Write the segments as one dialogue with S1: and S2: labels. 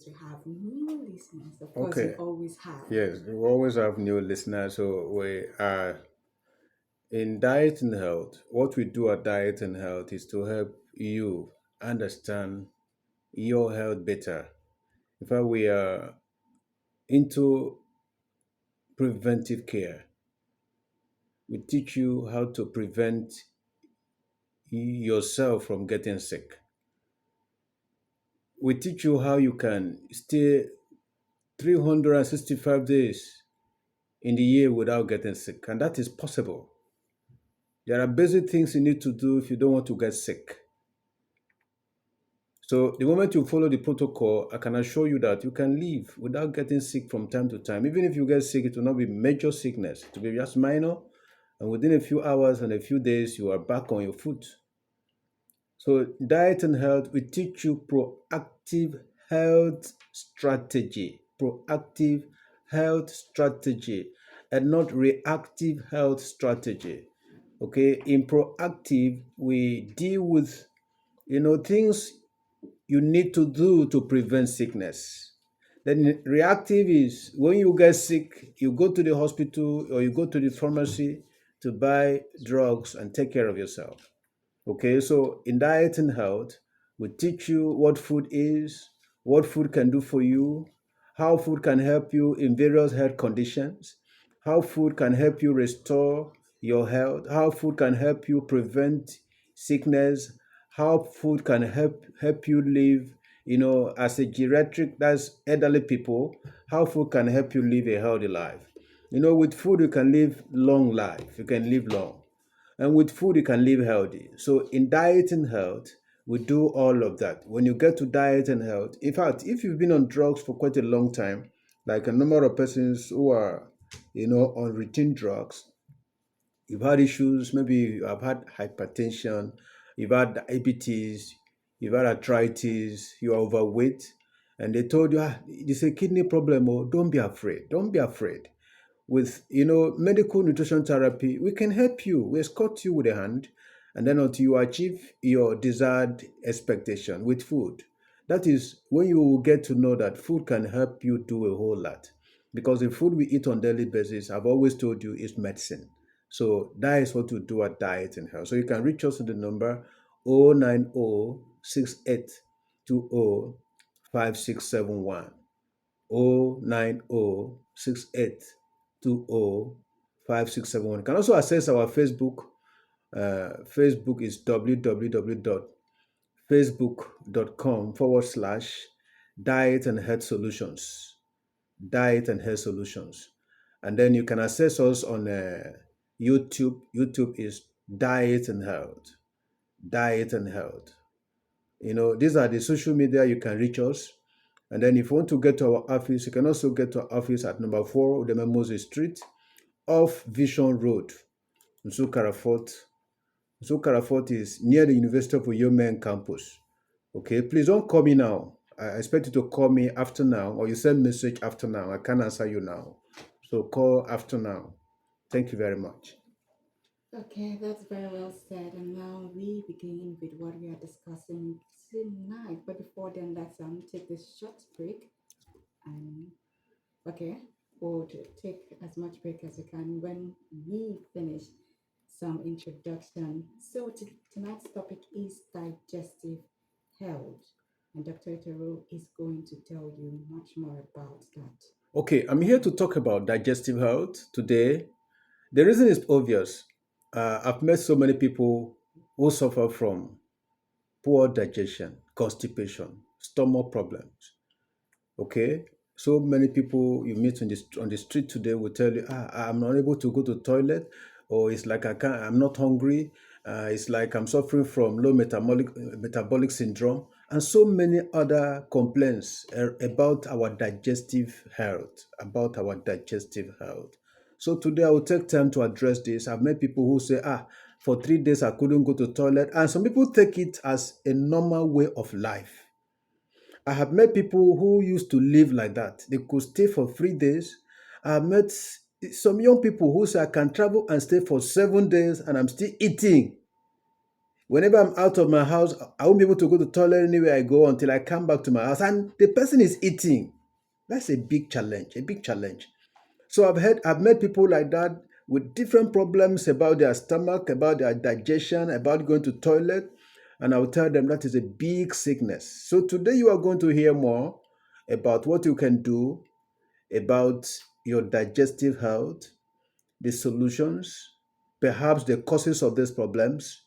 S1: to have new listeners. Of course, you
S2: Okay.
S1: always have.
S2: Yes, we always have new listeners. So we are in diet and health. What we do at diet and health is to help you understand your health better. In fact, we are into preventive care. We teach you how to prevent yourself from getting sick. We teach you how you can stay 365 days in the year without getting sick, and that is possible. There are basic things you need to do if you don't want to get sick. So, the moment you follow the protocol, I can assure you that you can live without getting sick from time to time. Even if you get sick, it will not be major sickness, it will be just minor, and within a few hours and a few days, you are back on your foot. So, diet and health, we teach you proactive health strategy, proactive health strategy, and not reactive health strategy. Okay, in proactive, we deal with things you need to do to prevent sickness. Then reactive is when you get sick, you go to the hospital or you go to the pharmacy to buy drugs and take care of yourself. Okay, so in diet and health, we teach you what food is, what food can do for you, how food can help you in various health conditions, how food can help you restore your health, how food can help you prevent sickness, how food can help you live, as a geriatric, that's elderly people, how food can help you live a healthy life. With food you can live long life, you can live long. And with food, you can live healthy. So, in diet and health, we do all of that. When you get to diet and health, in fact, if you've been on drugs for quite a long time, like a number of persons who are, on routine drugs, you've had issues, maybe you have had hypertension, you've had diabetes, you've had arthritis, you are overweight, and they told you, it's a kidney problem, oh, don't be afraid. Don't be afraid. With medical nutrition therapy, we can help you. We escort you with a hand, and then until you achieve your desired expectation with food. That is when you will get to know that food can help you do a whole lot. Because the food we eat on daily basis, I've always told you, is medicine. So that is what we do at Diet and Health. So you can reach us on the number 09068205671. 09068205671. You can also access our Facebook. Facebook is www.facebook.com/diet and health solutions. Diet and health solutions. And then you can access us on YouTube. YouTube is Diet and Health. Diet and Health. These are the social media you can reach us. And then if you want to get to our office, you can also get to our office at number 4 the Mimosas Street off Vision Road, Nsukarafort. Nsukarafort is near the University of Uyomen campus. Okay, please don't call me now. I expect you to call me after now, or you send message after now. I can't answer you now. So call after now. Thank you very much.
S1: Okay, that's very well said. And now we begin with what we are discussing tonight. But before then, let's take this short break. And okay, we'll take as much break as we can. When we finish, some introduction. So tonight's topic is digestive health, and Dr. Itero is going to tell you much more about that.
S2: Okay, I'm here to talk about digestive health today. The reason is obvious. I've met so many people who suffer from poor digestion, constipation, stomach problems. Okay, so many people you meet on the street today will tell you, I'm not able to go to the toilet, or it's like I'm not hungry. It's like I'm suffering from low metabolic syndrome, and so many other complaints about our digestive health. About our digestive health. So today I will take time to address this. I've met people who say, for 3 days I couldn't go to the toilet, and some people take it as a normal way of life. I have met people who used to live like that. They could stay for 3 days. I have met some young people who say, I can travel and stay for 7 days and I'm still eating. Whenever I'm out of my house, I won't be able to go to the toilet anywhere I go until I come back to my house. And the person is eating. That's a big challenge, a big challenge. So I've met people like that with different problems about their stomach, about their digestion, about going to toilet, and I will tell them that is a big sickness. So today you are going to hear more about what you can do about your digestive health, the solutions, perhaps the causes of these problems,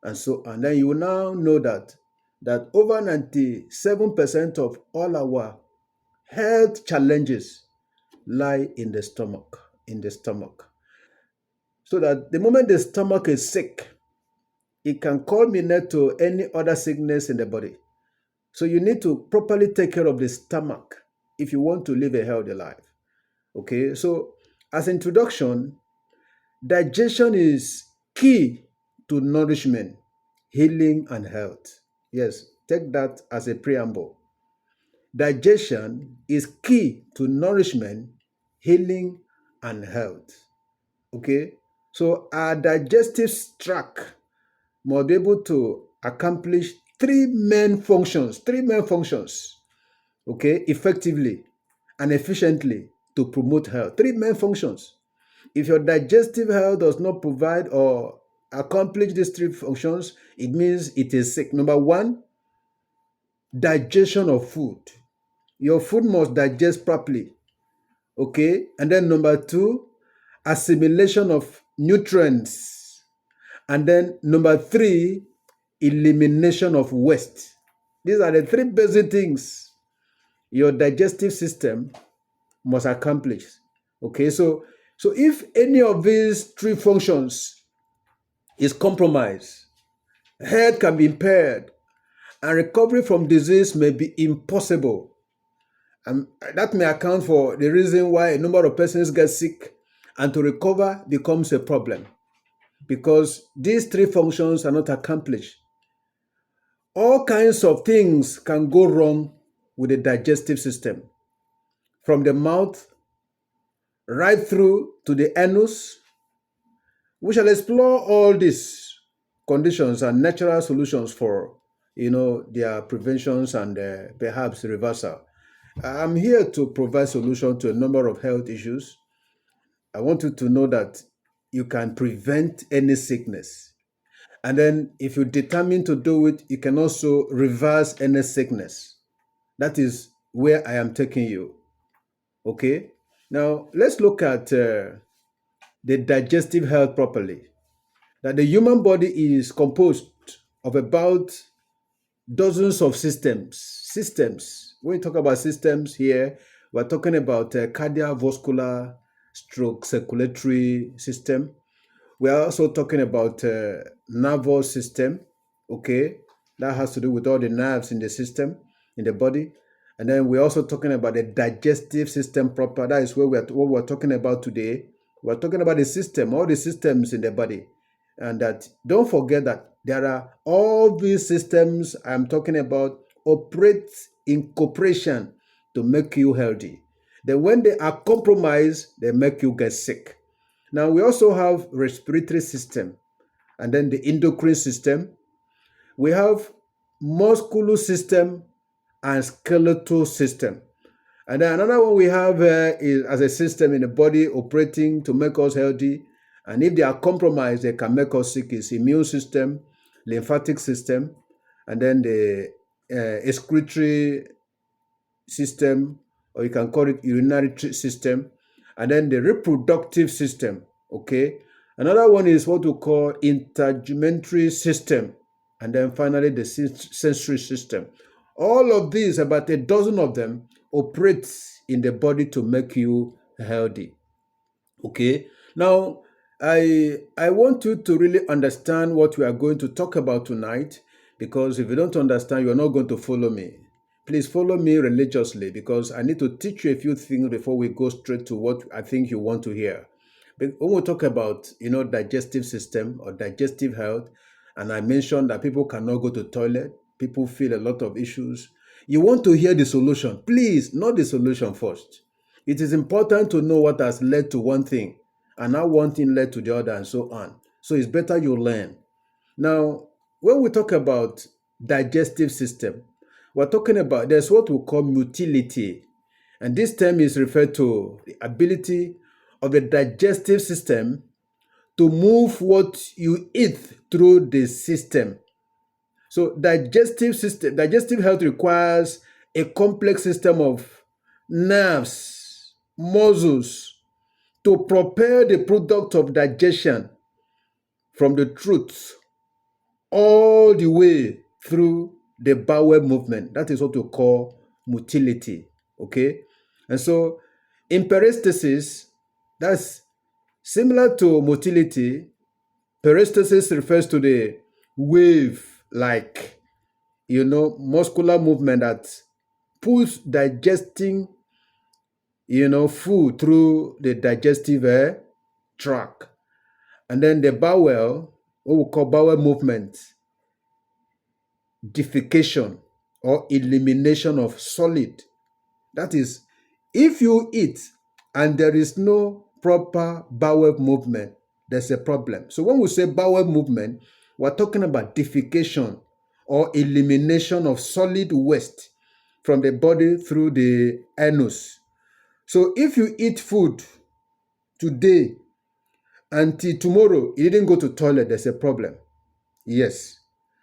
S2: and so on. Then you will now know that over 97% of all our health challenges lie in the stomach, in the stomach. So that the moment the stomach is sick, it can culminate to any other sickness in the body. So you need to properly take care of the stomach if you want to live a healthy life. Okay, so as introduction, digestion is key to nourishment, healing, and health. Yes, take that as a preamble. Digestion is key to nourishment, healing, and health. Okay, so our digestive tract must be able to accomplish three main functions, okay, effectively and efficiently to promote health. Three main functions. If your digestive health does not provide or accomplish these three functions, it means it is sick. Number one, digestion of food. Your food must digest properly. Okay. And then number two, assimilation of nutrients. And then number three, elimination of waste. These are the three basic things your digestive system must accomplish. Okay, so if any of these three functions is compromised, health can be impaired, and recovery from disease may be impossible. And that may account for the reason why a number of persons get sick and to recover becomes a problem because these three functions are not accomplished. All kinds of things can go wrong with the digestive system, from the mouth right through to the anus. We shall explore all these conditions and natural solutions for their preventions and perhaps reversal. I'm here to provide solution to a number of health issues. I want you to know that you can prevent any sickness. And then if you determine to do it, you can also reverse any sickness. That is where I am taking you. Okay? Now, let's look at the digestive health properly. That the human body is composed of about dozens of systems. Systems. When we talk about systems here, we're talking about cardiovascular stroke circulatory system. We are also talking about nervous system. Okay, that has to do with all the nerves in the system, in the body. And then we're also talking about the digestive system proper. That is where what we're talking about today. We're talking about the system, all the systems in the body. And that don't forget that there are all these systems I'm talking about operate in cooperation to make you healthy. Then when they are compromised, they make you get sick. Now we also have respiratory system and then the endocrine system. We have muscular system and skeletal system. And then another one we have is as a system in the body operating to make us healthy. And if they are compromised, they can make us sick. Is immune system, lymphatic system, and then the excretory system, or you can call it urinary system, and then the reproductive system. Okay. Another one is what we call integumentary system, and then finally the sensory system. All of these, about a dozen of them, operate in the body to make you healthy. Okay. Now, I want you to really understand what we are going to talk about tonight, because if you don't understand, you are not going to follow me. Please follow me religiously, because I need to teach you a few things before we go straight to what I think you want to hear. When we talk about digestive system or digestive health, and I mentioned that people cannot go to toilet, people feel a lot of issues. You want to hear the solution. Please, not the solution first. It is important to know what has led to one thing, and how one thing led to the other, and so on. So it's better you learn. Now, when we talk about digestive system, we're talking about there's what we call motility. And this term is referred to the ability of the digestive system to move what you eat through the system. So digestive health requires a complex system of nerves, muscles to prepare the product of digestion from the truth all the way through the bowel movement. That is what we call motility. Okay? And so in peristalsis, that's similar to motility. Peristalsis refers to the wave like muscular movement that pulls digesting food through the digestive tract. And then the bowel, what we call bowel movement, defecation or elimination of solid. That is, if you eat and there is no proper bowel movement, there's a problem. So when we say bowel movement, we're talking about defecation or elimination of solid waste from the body through the anus. So if you eat food today until tomorrow, you didn't go to toilet, there's a problem. Yes.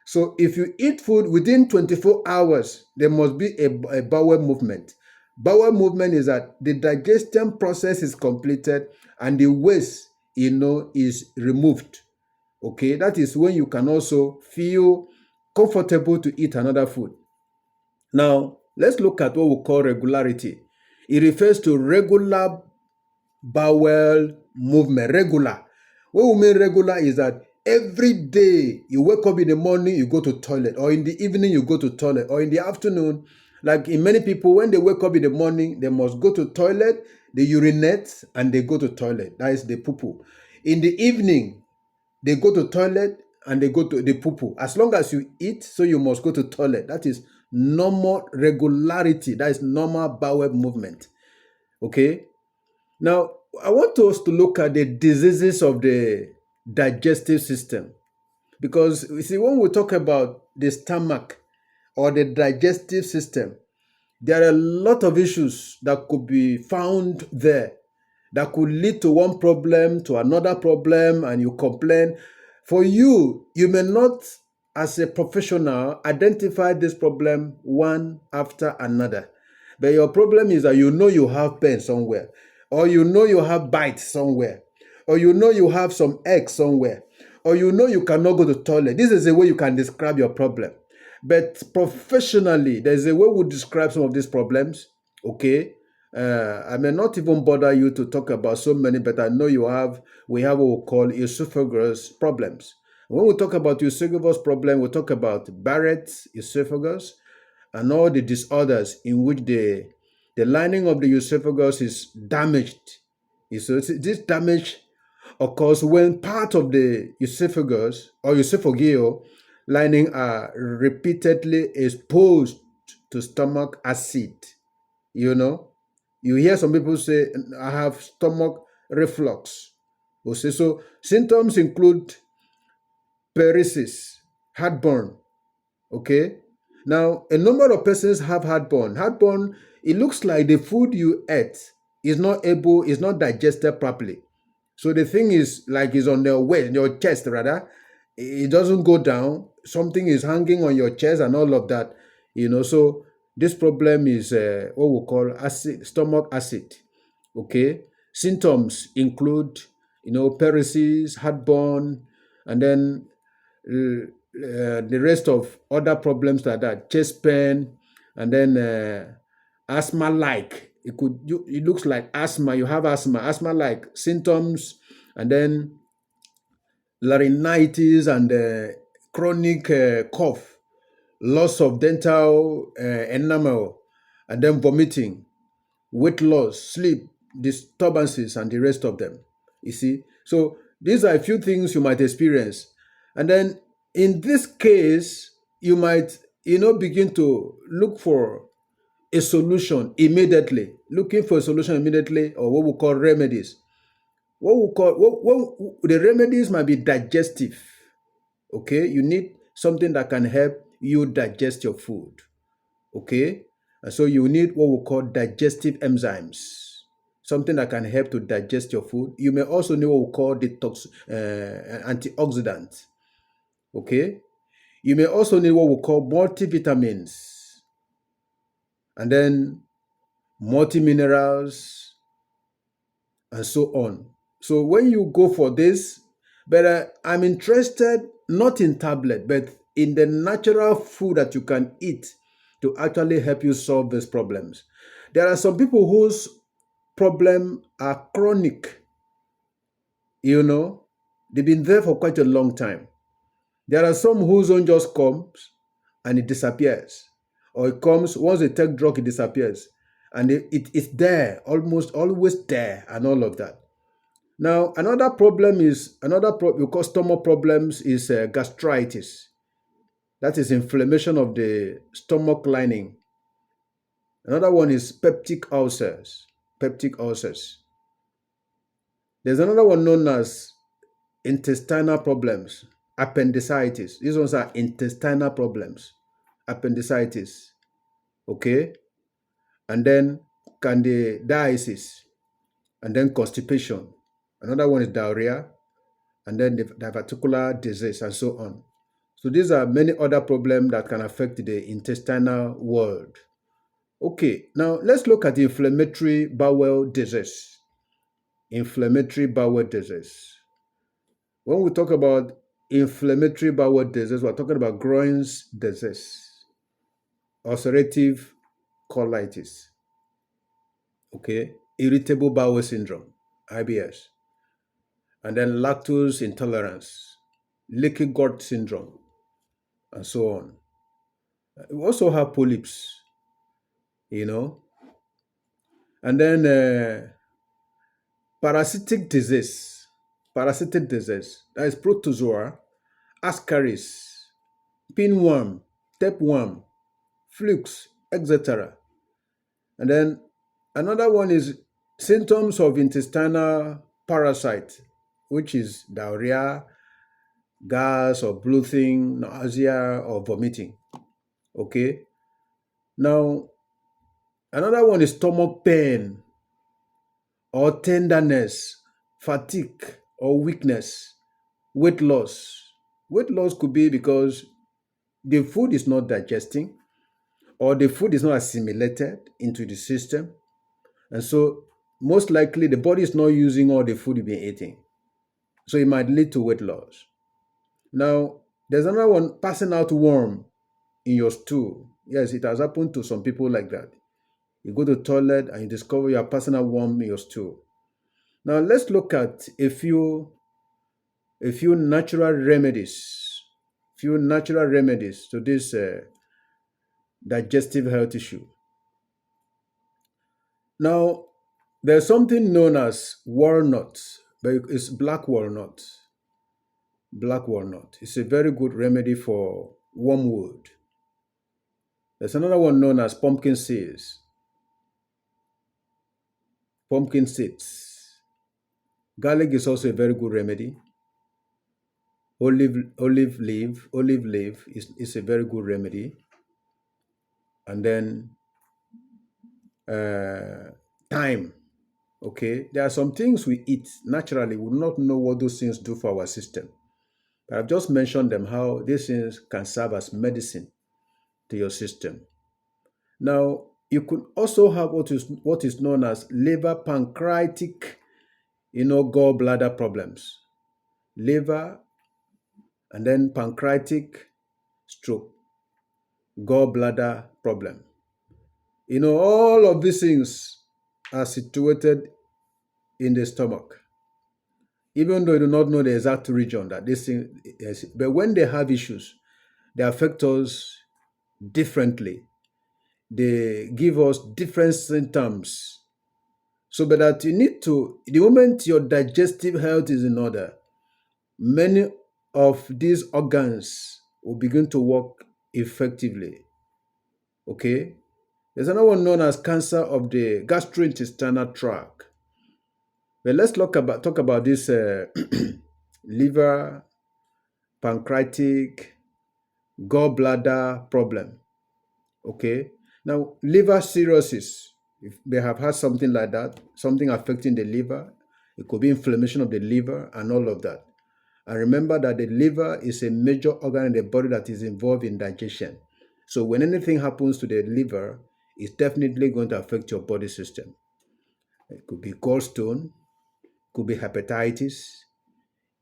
S2: So if you eat food within 24 hours, there must be a bowel movement. Bowel movement is that the digestion process is completed and the waste, is removed. Okay, that is when you can also feel comfortable to eat another food. Now, let's look at what we call regularity. It refers to regular bowel movement. Regular. What we mean regular is that every day you wake up in the morning, you go to toilet, or in the evening you go to toilet, or in the afternoon. Like in many people, when they wake up in the morning, they must go to toilet, they urinate, and they go to toilet. That is the poo-poo. In the evening, they go to toilet and they go to the poo-poo. As long as you eat, so you must go to toilet. That is normal regularity. That is normal bowel movement. Okay? Now, I want us to look at the diseases of the digestive system because you see, when we talk about the stomach or the digestive system, there are a lot of issues that could be found there that could lead to one problem to another problem, and you complain. For you, you may not, as a professional, identify this problem one after another. But your problem is that you have pain somewhere, or you have bite somewhere, or you have some egg somewhere, or you cannot go to the toilet. This is the way you can describe your problem. But professionally, there's a way we describe some of these problems. Okay, I may not even bother you to talk about so many, but I know we have what we call esophagus problems. When we talk about esophagus problem, we talk about Barrett's esophagus and all the disorders in which the lining of the esophagus is damaged. So this damage occurs when part of the esophagus or esophageal lining are repeatedly exposed to stomach acid. You know, you hear some people say, I have stomach reflux. Okay, so symptoms include paresis, heartburn. Okay, now a number of persons have heartburn. Heartburn, it looks like the food you ate is not digested properly. So the thing is like it's on your chest rather. It doesn't go down. Something is hanging on your chest and all of that. So this problem is what we call acid, stomach acid. Okay. Symptoms include, paresis, heartburn, and then the rest of other problems like that, chest pain, and then asthma like. It looks like asthma. You have asthma like symptoms, and then laryngitis and chronic cough, loss of dental enamel, and then vomiting, weight loss, sleep disturbances, and the rest of them. You see, so these are a few things you might experience, and then in this case, you might begin to look for a solution immediately, looking for a solution immediately, or what we call remedies. What the remedies might be digestive. Okay, you need something that can help you digest your food. Okay? And so you need what we call digestive enzymes, something that can help to digest your food. You may also need what we call antioxidants. Okay? You may also need what we call multivitamins, and then multiminerals, and so on. So when you go for this, but I'm interested not in tablet, but in the natural food that you can eat to actually help you solve these problems. There are some people whose problem are chronic, you know, they've been there for quite a long time. There are some whose own just comes and it disappears, or it comes once they take drug, it disappears, and it's there, almost always there, and all of that. Now, another problem is because stomach problems is gastritis. That is inflammation of the stomach lining. Another one is peptic ulcers. Peptic ulcers. There's another one known as intestinal problems, appendicitis. These ones are intestinal problems, appendicitis. Okay, and then candidiasis, and then constipation. Another one is diarrhea, and then the diverticular disease, and so on. So these are many other problems that can affect the intestinal world. Okay, now let's look at inflammatory bowel disease. Inflammatory bowel disease. When we talk about inflammatory bowel disease, we're talking about Crohn's disease, ulcerative colitis, okay, irritable bowel syndrome, IBS, and then lactose intolerance, leaky gut syndrome, and so on. We also have polyps, you know, and then parasitic disease, that is protozoa, ascaris, pinworm, tapeworm, flukes, etc. And then another one is symptoms of intestinal parasite, which is diarrhea, gas or bloating, nausea or vomiting. Okay. Now, another one is stomach pain or tenderness, fatigue or weakness, weight loss. Weight loss could be because the food is not digesting or the food is not assimilated into the system. And so, most likely, the body is not using all the food you've been eating. So, it might lead to weight loss. Now, there's another one, passing out worm in your stool. Yes, it has happened to some people like that. You go to the toilet and you discover you are passing out worm in your stool. Now, let's look at a few natural remedies, to this digestive health issue. Now, there's something known as walnut, but it's black walnut. Black walnut. It's a very good remedy for wormwood. There's another one known as pumpkin seeds. Pumpkin seeds. Garlic is also a very good remedy. Olive leaf is a very good remedy. And then thyme. Okay, there are some things we eat naturally. We do not know what those things do for our system. But I've just mentioned them, how these things can serve as medicine to your system. Now, you could also have what is known as liver pancreatic, gallbladder problems. Liver and then pancreatic stroke, gallbladder problem. All of these things are situated in the stomach. Even though you do not know the exact region that this thing is, but when they have issues, they affect us differently. They give us different symptoms. So, but that you need to, the moment your digestive health is in order, many of these organs will begin to work effectively. Okay? There's another one known as cancer of the gastrointestinal tract. But let's talk about this liver, pancreatic, gallbladder problem. Okay. Now, liver cirrhosis, if they have had something like that, something affecting the liver, it could be inflammation of the liver and all of that. And remember that the liver is a major organ in the body that is involved in digestion. So when anything happens to the liver, it's definitely going to affect your body system. It could be gallstone, could be hepatitis,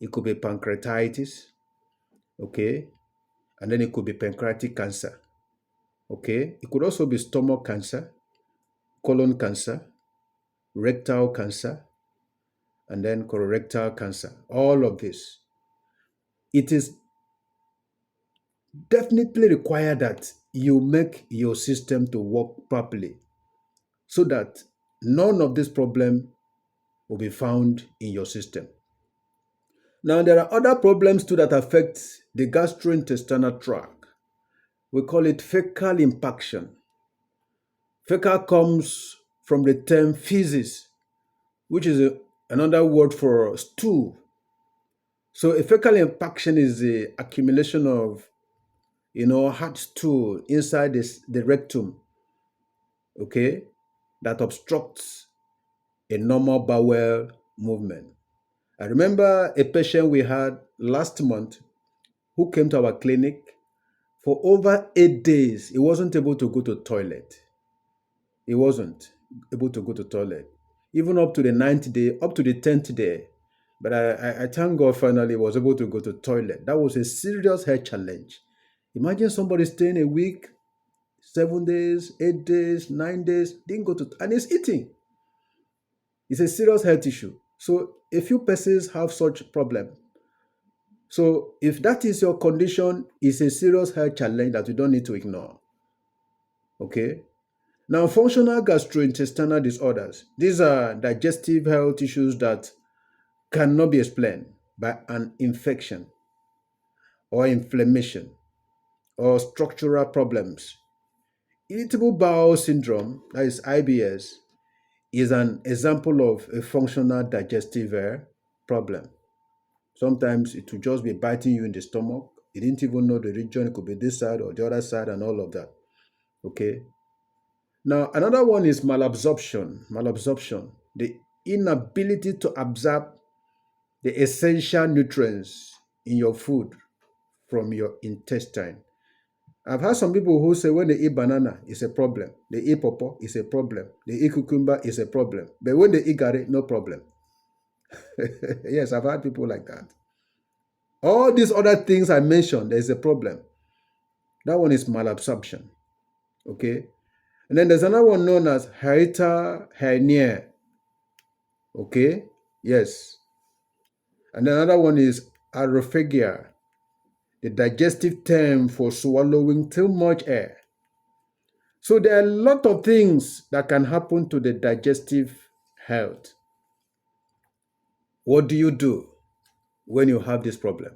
S2: it could be pancreatitis, okay? And then it could be pancreatic cancer, okay? It could also be stomach cancer, colon cancer, rectal cancer, and then colorectal cancer. All of this. It is definitely required that you make your system to work properly so that none of this problem will be found in your system. Now, there are other problems too that affect the gastrointestinal tract. We call it fecal impaction. Fecal comes from the term feces, which is another word for stool. So, a fecal impaction is the accumulation of, hard stool inside the rectum, okay, that obstructs a normal bowel movement. I remember a patient we had last month who came to our clinic. For over 8 days, he wasn't able to go to toilet. He wasn't able to go to toilet. Even up to the ninth day, up to the 10th day. But I thank God finally was able to go to toilet. That was a serious health challenge. Imagine somebody staying a week, 7 days, 8 days, 9 days, didn't go to, and he's eating. It's a serious health issue. So a few persons have such problem. So if that is your condition, it's a serious health challenge that you don't need to ignore. Okay. Now, functional gastrointestinal disorders. These are digestive health issues that cannot be explained by an infection or inflammation or structural problems. Irritable bowel syndrome, that is IBS, is an example of a functional digestive problem. Sometimes it will just be biting you in the stomach. You didn't even know the region. It could be this side or the other side and all of that. Okay. Now, another one is malabsorption. Malabsorption, the inability to absorb the essential nutrients in your food from your intestine. I've had some people who say when they eat banana, it's a problem. They eat pawpaw, it's a problem. They eat cucumber, it's a problem. But when they eat garlic, no problem. Yes, I've had people like that. All these other things I mentioned, there's a problem. That one is malabsorption. Okay. And then there's another one known as hiatal hernia. Okay. Yes. And another one is arophagia, the digestive term for swallowing too much air. So there are a lot of things that can happen to the digestive health. What do you do when you have this problem?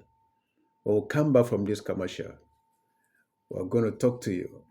S2: We'll come back from this commercial. We're going to talk to you